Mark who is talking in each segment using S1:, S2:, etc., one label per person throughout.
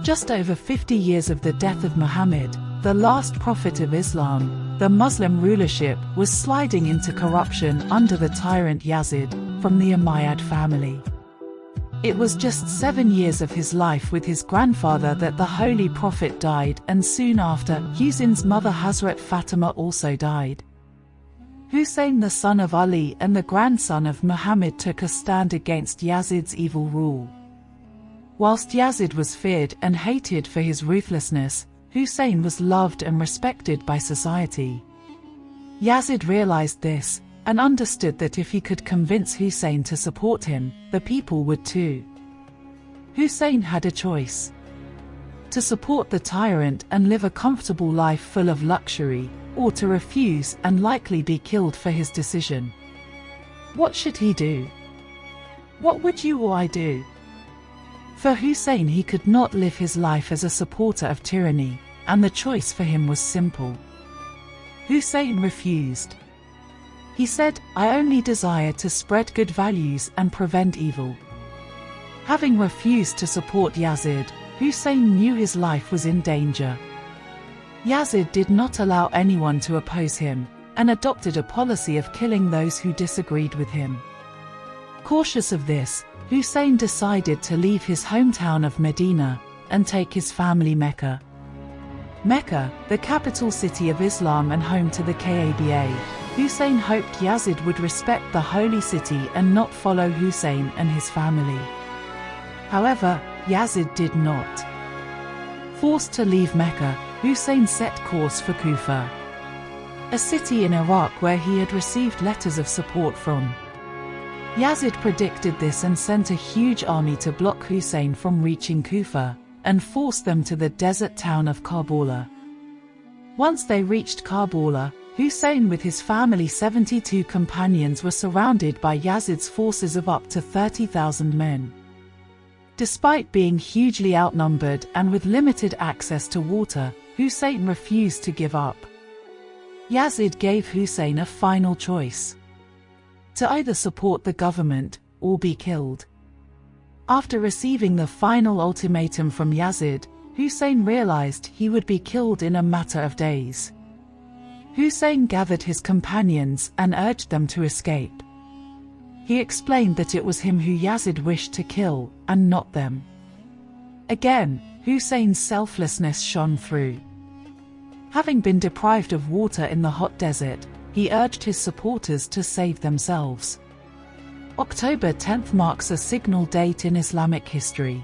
S1: Just over 50 years of the death of Muhammad, the last prophet of Islam, the Muslim rulership was sliding into corruption under the tyrant Yazid from the Umayyad family. It was just 7 years of his life with his grandfather that the Holy Prophet died, and soon after, Hussein's mother Hazrat Fatima also died. Hussein, the son of Ali and the grandson of Muhammad, took a stand against Yazid's evil rule. Whilst Yazid was feared and hated for his ruthlessness, Hussein was loved and respected by society. Yazid realized this, and understood that if he could convince Hussein to support him, the people would too. Hussein had a choice: to support the tyrant and live a comfortable life full of luxury, or to refuse and likely be killed for his decision. What should he do? What would you or I do? For Hussein, he could not live his life as a supporter of tyranny, and the choice for him was simple. Hussein refused. He said, "I only desire to spread good values and prevent evil." Having refused to support Yazid, Hussein knew his life was in danger. Yazid did not allow anyone to oppose him, and adopted a policy of killing those who disagreed with him. Cautious of this, Hussein decided to leave his hometown of Medina and take his family Mecca. Mecca, the capital city of Islam and home to the Kaaba, Hussein hoped Yazid would respect the holy city and not follow Hussein and his family. However, Yazid did not. Forced to leave Mecca, Hussein set course for Kufa, a city in Iraq where he had received letters of support from. Yazid predicted this and sent a huge army to block Hussein from reaching Kufa, and forced them to the desert town of Karbala. Once they reached Karbala, Hussein with his family 72 companions were surrounded by Yazid's forces of up to 30,000 men. Despite being hugely outnumbered and with limited access to water, Hussein refused to give up. Yazid gave Hussein a final choice: to either support the government or be killed. After receiving the final ultimatum from Yazid, Hussein realized he would be killed in a matter of days. Hussein gathered his companions and urged them to escape. He explained that it was him who Yazid wished to kill, and not them. Again, Hussein's selflessness shone through. Having been deprived of water in the hot desert, he urged his supporters to save themselves. October 10th marks a signal date in Islamic history.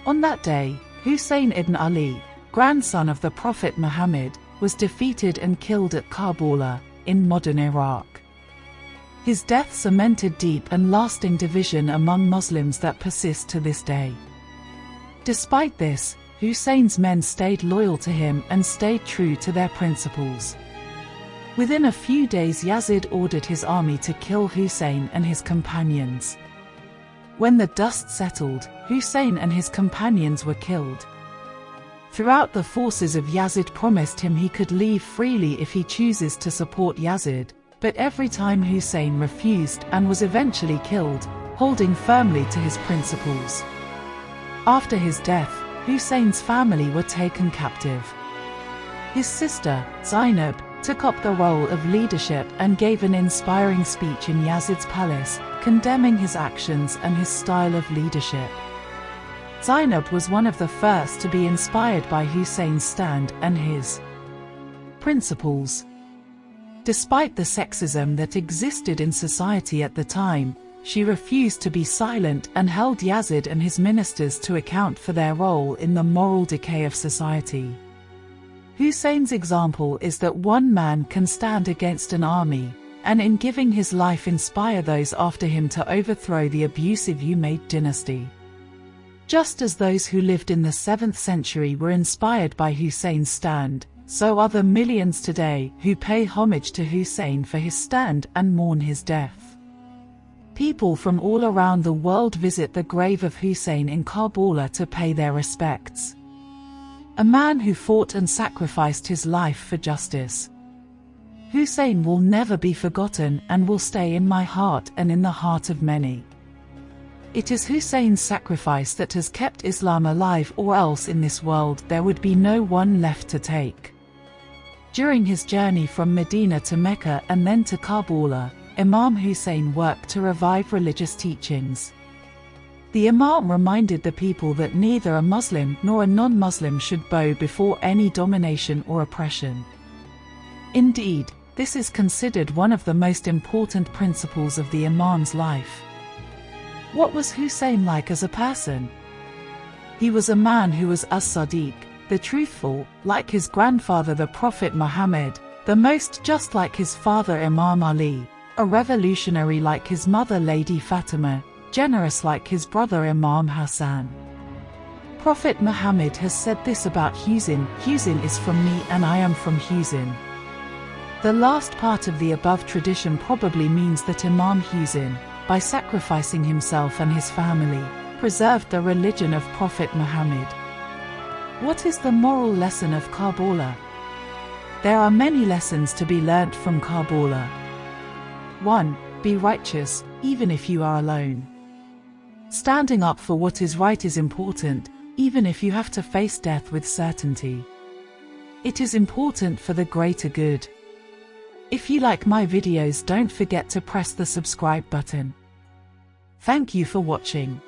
S1: On that day, Hussein ibn Ali, grandson of the Prophet Muhammad, was defeated and killed at Karbala, in modern Iraq. His death cemented deep and lasting division among Muslims that persist to this day. Despite this, Hussein's men stayed loyal to him and stayed true to their principles. Within a few days, Yazid ordered his army to kill Hussein and his companions. When the dust settled, Hussein and his companions were killed. Throughout, the forces of Yazid promised him he could leave freely if he chooses to support Yazid, but every time Hussein refused and was eventually killed, holding firmly to his principles. After his death, Hussein's family were taken captive. His sister, Zainab, took up the role of leadership and gave an inspiring speech in Yazid's palace, condemning his actions and his style of leadership. Zainab was one of the first to be inspired by Hussein's stand and his principles. Despite the sexism that existed in society at the time, she refused to be silent and held Yazid and his ministers to account for their role in the moral decay of society. Hussein's example is that one man can stand against an army, and in giving his life inspire those after him to overthrow the abusive Umayyad dynasty. Just as those who lived in the 7th century were inspired by Hussein's stand, so are the millions today who pay homage to Hussein for his stand and mourn his death. People from all around the world visit the grave of Hussein in Karbala to pay their respects. A man who fought and sacrificed his life for justice. Hussein will never be forgotten and will stay in my heart and in the heart of many. It is Hussein's sacrifice that has kept Islam alive, or else in this world there would be no one left to take. During his journey from Medina to Mecca and then to Karbala, Imam Hussein worked to revive religious teachings. The Imam reminded the people that neither a Muslim nor a non-Muslim should bow before any domination or oppression. Indeed, this is considered one of the most important principles of the Imam's life. What was Hussein like as a person? He was a man who was as-Sadiq, the truthful, like his grandfather the Prophet Muhammad, the most just like his father Imam Ali, a revolutionary like his mother Lady Fatima, generous like his brother Imam Hussain. Prophet Muhammad has said this about Hussein: Hussein is from me and I am from Hussein. The last part of the above tradition probably means that Imam Hussein, by sacrificing himself and his family, preserved the religion of Prophet Muhammad. What is the moral lesson of Karbala? There are many lessons to be learnt from Karbala. 1. Be righteous, even if you are alone. Standing up for what is right is important, even if you have to face death with certainty. It is important for the greater good. If you like my videos, don't forget to press the subscribe button. Thank you for watching.